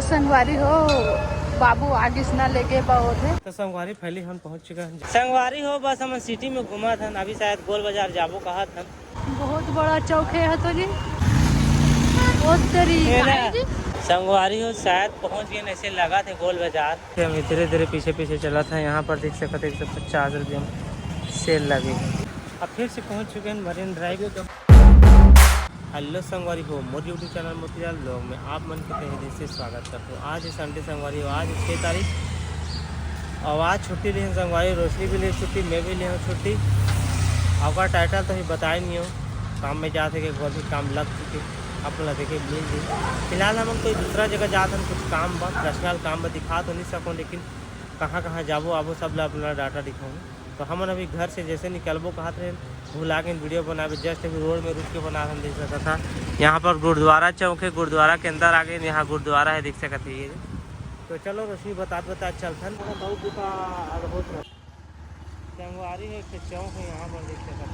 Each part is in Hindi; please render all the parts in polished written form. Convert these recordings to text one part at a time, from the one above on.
संगवारी हो बाबू आगे से ना लेके बहुत है। तो संगवारी पहले हम पहुंच चुके हैं। संगवारी हो बस हम सिटी में घुमा था, अभी शायद गोल बाजार जाबो कहा था। बहुत बड़ा चौक है तो जी बहुत तरीका संगवारी हो शायद पहुंच गए, ऐसे लगा थे गोल बाजार। हम धीरे धीरे पीछे पीछे चला था। यहाँ पर देख सकते 150 रुपये में सेल लगी। अब फिर से पहुंच चुके हैं मरीन ड्राइव। हेलो संगवारी हो, मोर यूट्यूब चैनल मोतीलाल ब्लॉग में आप मन के तहे दिल से स्वागत करते हो। आज है संडे संगवारी हो, आज 6 तारीख और आज छुट्टी ली है संगवारी। रोशनी भी ली छुट्टी, मैं भी ली हूँ छुट्टी। आपका टाइटल तो ही बताया नहीं हो, काम में जाते कि बहुत ही काम लग चुके आप लोग देखे मिल जी। फिलहाल हम कोई दूसरा जगह जाते हैं, कुछ काम बा पर्सनल काम बा, दिखा तो नहीं सकूँ लेकिन कहाँ कहाँ जाबो आबो सब ला अपना डाटा दिखाऊँ। तो हम अभी घर से जैसे निकलबो कहा थे भूला के वीडियो बनाए, जस्ट अभी रोड में रुक के बना हम देख सकता था। यहाँ पर गुरुद्वारा चौक है, गुरुद्वारा के अंदर आ गए, यहाँ गुरुद्वारा है देख सकते ये। तो चलो रोशनी बता चलथन बहुत संगवारी है, एक चौक है यहाँ पर देख सकते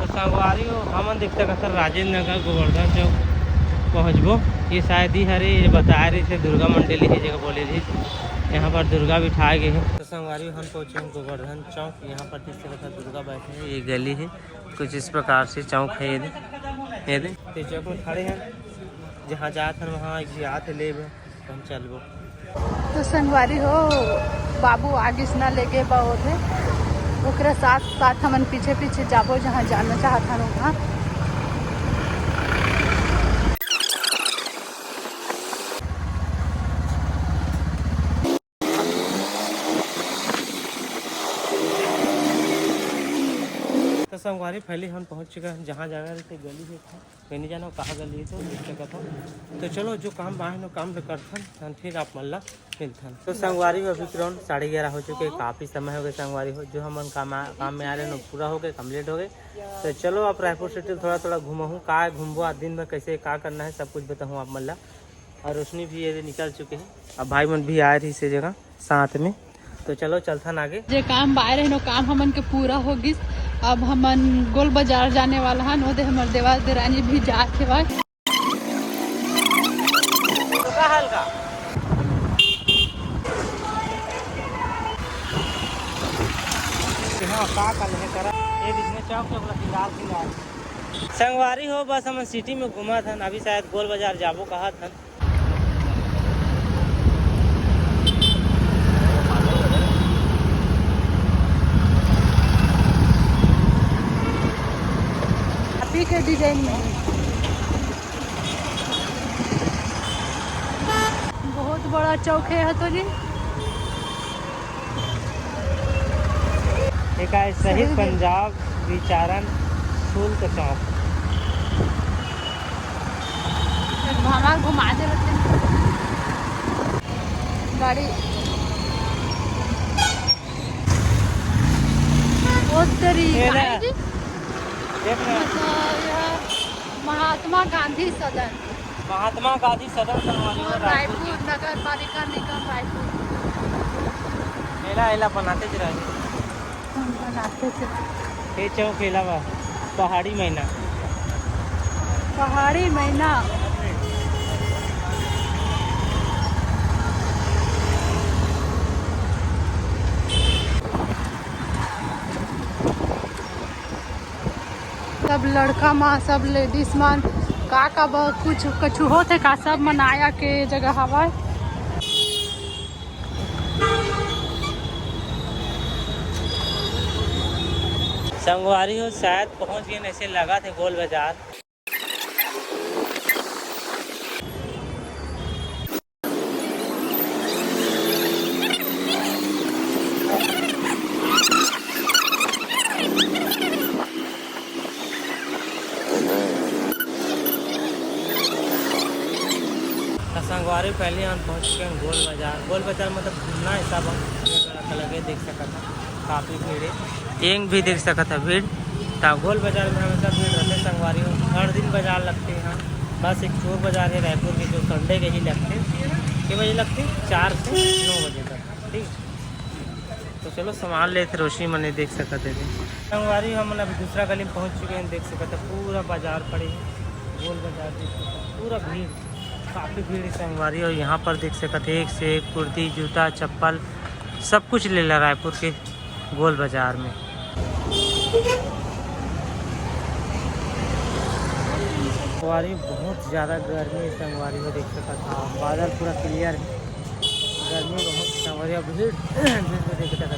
संगवारी हो हम दिखते सर राजेंद्र नगर गोवर्धन चौक पहुँचबो। ये शायद ही हरे ये बता रही थे दुर्गा मंडली है जगह बोले थी, यहाँ पर दुर्गा बिठाए गए हैं। तो संगवारी हम पहुँचे हैं गोवर्धन चौक। यहाँ पर दिख सकता दुर्गा बैठे हैं, ये गली है कुछ इस प्रकार से चौक है। ये दे चौक में खड़े हैं, जहाँ जाते हैं वहाँ आते ले हम चलबो। तो संगवारी हो बाबू आगे से ना लेके बहुत है, ओकरा साथ साथ हमन पीछे पीछे जाबो जहाँ जाना चाहता हूँ वहाँ। तो संगवारी पहले हम पहुंच चुके हैं जहाँ जाना रहते गली है, मैं नहीं जाना कहाँ गली है तो देख सकता हूँ। तो चलो जो काम बाहर नो काम करथन फिर आप मल्ला मिलथन। तो संगवारी में अभी अराउंड 11:30 हो चुके, काफ़ी समय हो गए संगवारी हो। जो हम काम में आ रहे हैं पूरा हो गए, कम्प्लीट हो गए। तो चलो आप रायपुर सिटी थोड़ा थोड़ा घूमा हूँ, का घूमबो आज दिन में कैसे का करना है सब कुछ बताऊँ आप मल्ला। और रोशनी भी ये निकल चुके हैं, अब भाई मन भी आए थे इसी जगह साथ में। तो चलो चलथन आगे। जो काम बाहर है नो काम हमन के पूरा हो गई। अब हमन गोल बाजार जाने वाला है, नोदे हमारे देवाल देरानी भी जाके बाद हल्का संगवारी हो बस हम सिटी में घुमा था, अभी शायद गोल बाजार जाबो कहा था। अभी के डिजाइन में बहुत बड़ा चौक है तो जी। एक शहीद पंजाब विचारण शुल्क चौक हमारा घुमा दे गाड़ी बहुत तरीका महात्मा गांधी सदन, महात्मा गांधी सदन रायपुर नगर पालिका निगम रायपुर। मेला एला बनाते ज रहे बनाते थे ये चौक एला पहाड़ी महीना पहाड़ी महीना। सब लड़का माँ सब लेडीज मान का कुछ कछु होते का सब मनाया के जगह हवा। संगवारी हो शायद पहुंच गए, ऐसे लगा थे गोल बाजार। संगवारी पहले हम पहुंच चुके हैं गोल बाजार। गोल बाजार मतलब घूमना है सब लगे देख सकता था, काफ़ी भीड़ है, एक भी देख सकता था भीड़। तो गोल बाजार में हमेशा भीड़ रहते संगवारी हो, हर दिन बाजार लगते हैं। बस एक चोर बाजार है रायपुर के जो संडे के ही लगते हैं। कितने बजे लगती 4 से 9 बजे तक। ठीक, तो चलो सामान लेते रोशनी मने देख सकते थे संगवारी। हम अभी दूसरा गली में पहुँच चुके हैं, देख सकते पूरा बाजार पड़े है, गोल बाजार देख सकते, पूरा भीड़, काफ़ी भीड़ है संगवारी। और यहाँ पर देख सकते एक से एक कुर्ती जूता चप्पल सब कुछ ले ला रायपुर के गोल बाजार में। संगवारी बहुत ज़्यादा गर्मी है संगवारी में, देख सकता था बादल पूरा क्लियर है, गर्मी बहुत संगवारी भीड़ देख सकता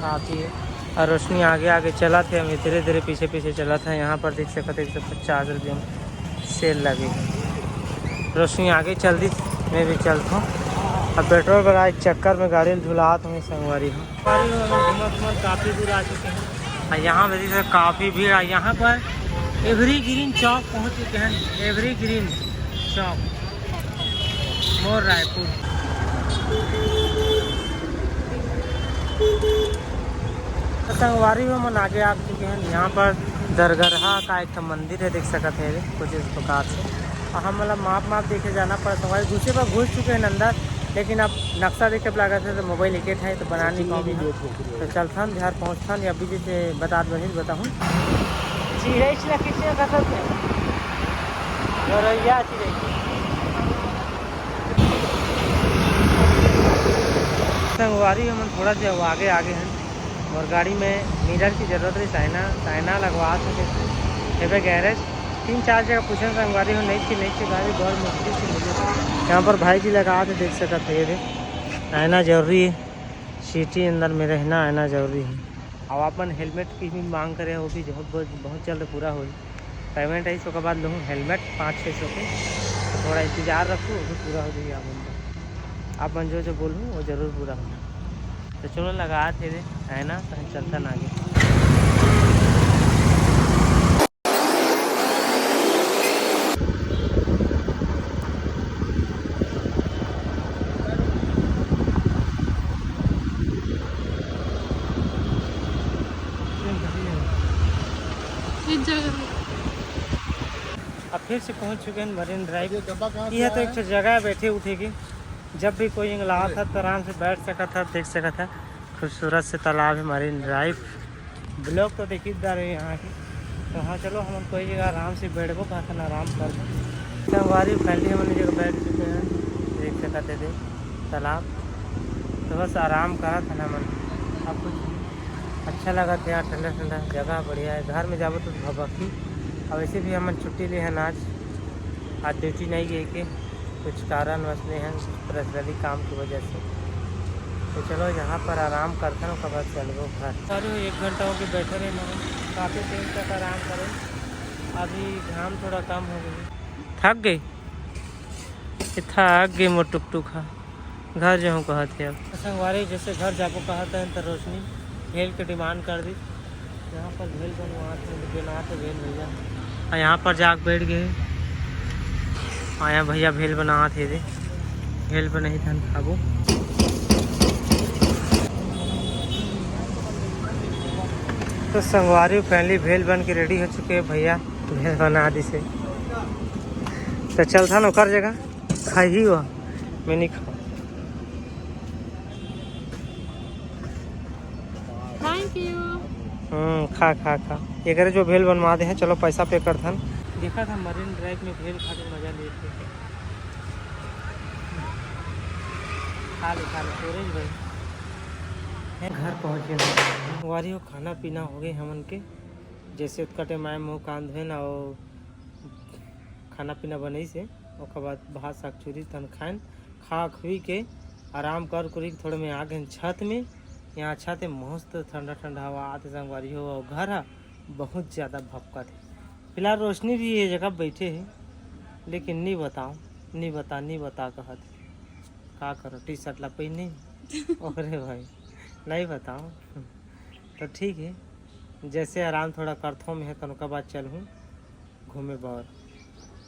काफ़ी है। और रोशनी आगे आगे चला थे, हमें धीरे धीरे पीछे पीछे चला था। यहाँ पर देख सकते 150 रुपये में सेल लगी है। रोशनी आगे चल दी, मैं भी चलता हूँ। अब पेट्रोल भरा चक्कर में गाड़ी धुलात हूँ संगवारी हूँ। घूमा घूमा काफ़ी दूर आ चुके हैं और यहाँ पर देख काफ़ी भीड़ है। यहाँ पर एवरी ग्रीन चौक पहुँच चुके हैं, एवरी ग्रीन चौक मोर रायपुर। संगवारी में हम आगे आ चुके हैं। यहाँ पर दरगाह का एक मंदिर है, देख सकते हैं कुछ इस प्रकार से। और हम मतलब माप देखे जाना पड़ा संगवारी, दूसरे पर घुस चुके हैं अंदर, लेकिन अब नक्शा देखे लगा था तो मोबाइल एक है तो बनाने की तो चलता बिहार पहुँचता या बीजे से बता बताऊँ चिड़ै किसी गौरैया चिड़ै संगवारी हम थोड़ा सा आगे हैं और गाड़ी में मिरर की ज़रूरत है, चाइना लगवा सके थे गैरेज 3-4 जगह पूछे संगवारी हो नहीं थी गाड़ी बहुत मुश्किल से मिली। यहाँ पर भाई जी लगा थे देख सकते थे, आना जरूरी है, सिटी अंदर में रहना आना जरूरी है। अब अपन हेलमेट की भी मांग करें, वो भी बहुत जल्द पूरा हो। पेमेंट है इसके बाद लूँ हेलमेट 500-600 के, तो थोड़ा इंतज़ार रखूँ वो भी पूरा हो जाएगा। आप जो बोलूँ वो ज़रूर पूरा होगा। तो चलो लगा थे है ना, कहीं चलता ना आगे। अब फिर से पहुंच चुके हैं मरीन ड्राइव। यह तो एक जगह बैठे उठेगी, जब भी कोई इंगला था तो आराम से बैठ सका था, देख सका था। खूबसूरत से तालाब है मरीन ड्राइव। ब्लॉग तो देखी जा रहे हैं यहाँ की, तो हाँ चलो हम कोई जगह आराम से बैठो कहा था आराम कर संगवारी फैमिली हमने जगह बैठ चुके हैं, देख सकते थे तालाब। तो बस आराम करा था ना मन, अब कुछ अच्छा लगा था यार, ठंडा ठंडा जगह बढ़िया है। घर में जाओ तो भबकी। अब वैसे भी हम छुट्टी लिए हैं आज ड्यूटी नहीं गई के कुछ कारणवश नहीं हैं, पर्सनली काम की वजह से। तो चलो यहाँ पर आराम करते हैं, खबर चलो घर। सारे 1 घंटा हो के बैठे रहे ना, काफ़ी देर तक आराम करें। अभी घाम थोड़ा कम हो गई, थक गई मोर टुक हाँ घर जो कहते अब संगवारी जैसे घर जाको कहते हैं तो रोशनी भेल के डिमांड कर दी। यहाँ पर भेल बनाते भेल भैया और यहाँ पर जाके बैठ गए। आया भैया भेल बना थे दे, भेल पर नहीं था खाबू। तो संगवारी फैमिली भेल बन के रेडी हो चुके हैं, भैया भेल बना दी से। तो चल था ना कर जगह खाई ही हुआ मैं नहीं खा। Thank you. खा एक जो भेल बनवा दे हैं, चलो पैसा पे कर था। देखा था मरीन ड्राइव में भेल खा के मजा लेते थे। खा ले सूरज भाई घर पहुँचे संगवारी हो, खाना पीना हो गए हमन के जैसे उतकटे माए मुँह कान धोए ना, वो खाना पीना बनी से उसके बाद भात साग चूरी तन खाएं खा खुई के आराम कर कुरी थोड़े में आ गए छत में। यहाँ छत है मस्त ठंडा ठंडा हवा आते संगवारी हो, और घर है बहुत ज़्यादा भपका थे। फिलहाल रोशनी भी ये जगह बैठे हैं, लेकिन नहीं बता कहते का करो टी शर्ट ला पहने अरे भाई नहीं बताओ। तो ठीक है, जैसे आराम थोड़ा करथों में है तो उनका बाद चलूँ घूमे बाहर।